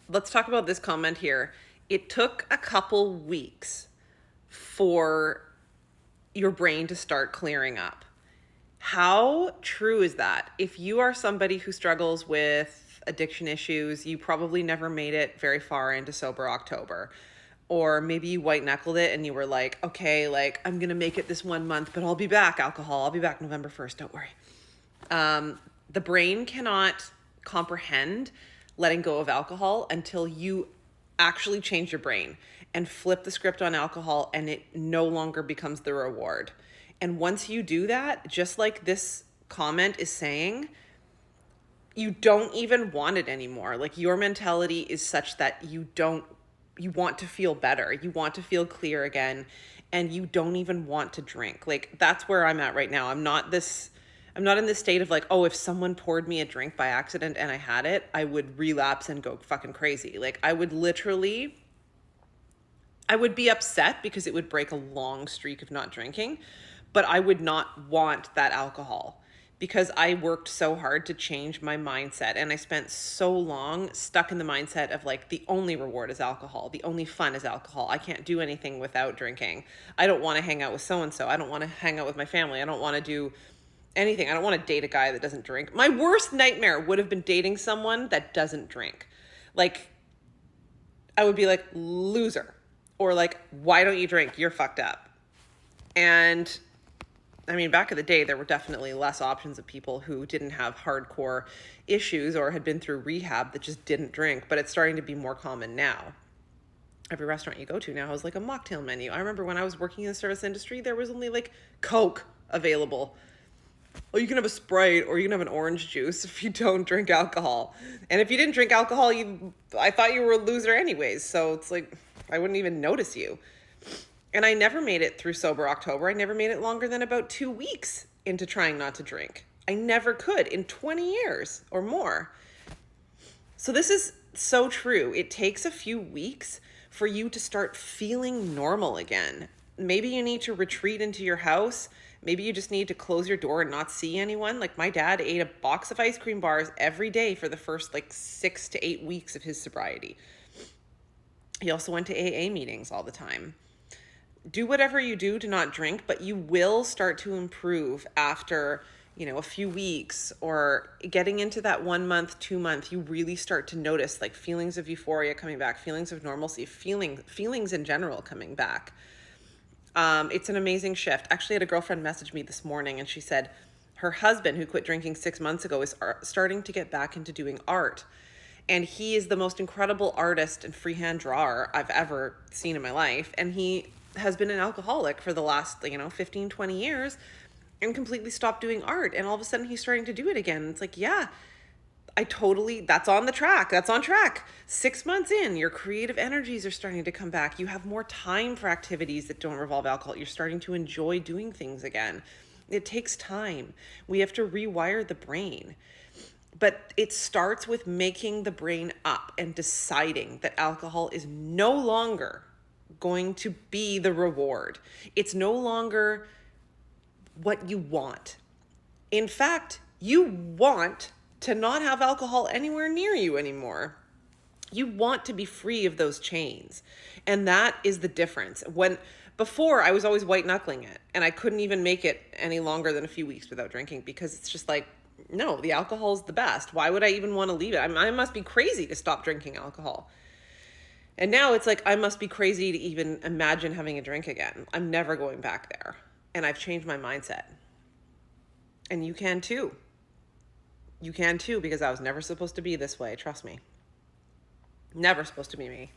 let's talk about this comment here. It took a couple weeks for your brain to start clearing up. How true is that? If you are somebody who struggles with addiction issues, you probably never made it very far into sober October. Or maybe you white knuckled it and you were like, okay, like I'm going to make it this 1 month, but I'll be back, alcohol. I'll be back November 1st. Don't worry. The brain cannot comprehend letting go of alcohol until you actually change your brain and flip the script on alcohol, and it no longer becomes the reward. And once you do that, just like this comment is saying, you don't even want it anymore. Like your mentality is such that you want to feel better. You want to feel clear again, and you don't even want to drink. Like that's where I'm at right now. I'm not in this state of like, oh, if someone poured me a drink by accident and I had it, I would relapse and go fucking crazy. Like I would be upset because it would break a long streak of not drinking, but I would not want that alcohol because I worked so hard to change my mindset, and I spent so long stuck in the mindset of like the only reward is alcohol, the only fun is alcohol. I can't do anything without drinking. I don't want to hang out with so and so. I don't want to hang out with my family. I don't want to do anything. I don't want to date a guy that doesn't drink. My worst nightmare would have been dating someone that doesn't drink. Like I would be like, loser. Or like, why don't you drink? You're fucked up. And I mean, back in the day, there were definitely less options of people who didn't have hardcore issues or had been through rehab that just didn't drink, but it's starting to be more common now. Every restaurant you go to now has like a mocktail menu. I remember when I was working in the service industry, there was only like Coke available. Well, you can have a Sprite or you can have an orange juice if you don't drink alcohol. And if you didn't drink alcohol, I thought you were a loser anyways. So it's like, I wouldn't even notice you. And I never made it through sober October. I never made it longer than about 2 weeks into trying not to drink. I never could in 20 years or more. So this is so true. It takes a few weeks for you to start feeling normal again. Maybe you need to retreat into your house. Maybe you just need to close your door and not see anyone. Like my dad ate a box of ice cream bars every day for the first like 6 to 8 weeks of his sobriety. He also went to AA meetings all the time. Do whatever you do to not drink, but you will start to improve after, a few weeks or getting into that 1 month, 2 month. You really start to notice like feelings of euphoria coming back, feelings of normalcy, feelings in general coming back. It's an amazing shift. Actually, I had a girlfriend message me this morning and she said her husband, who quit drinking 6 months ago, is starting to get back into doing art. And he is the most incredible artist and freehand drawer I've ever seen in my life. And he has been an alcoholic for the last, 15, 20 years and completely stopped doing art. And all of a sudden he's starting to do it again. It's like, yeah, that's on the track. That's on track. 6 months in, your creative energies are starting to come back. You have more time for activities that don't revolve alcohol. You're starting to enjoy doing things again. It takes time. We have to rewire the brain. But it starts with making the brain up and deciding that alcohol is no longer going to be the reward. It's no longer what you want. In fact, you want to not have alcohol anywhere near you anymore. You want to be free of those chains. And that is the difference. Before I was always white knuckling it and I couldn't even make it any longer than a few weeks without drinking because it's just like, no, the alcohol is the best. Why would I even want to leave it? I must be crazy to stop drinking alcohol. And now it's like, I must be crazy to even imagine having a drink again. I'm never going back there. And I've changed my mindset. And you can too. You can too, because I was never supposed to be this way. Trust me. Never supposed to be me.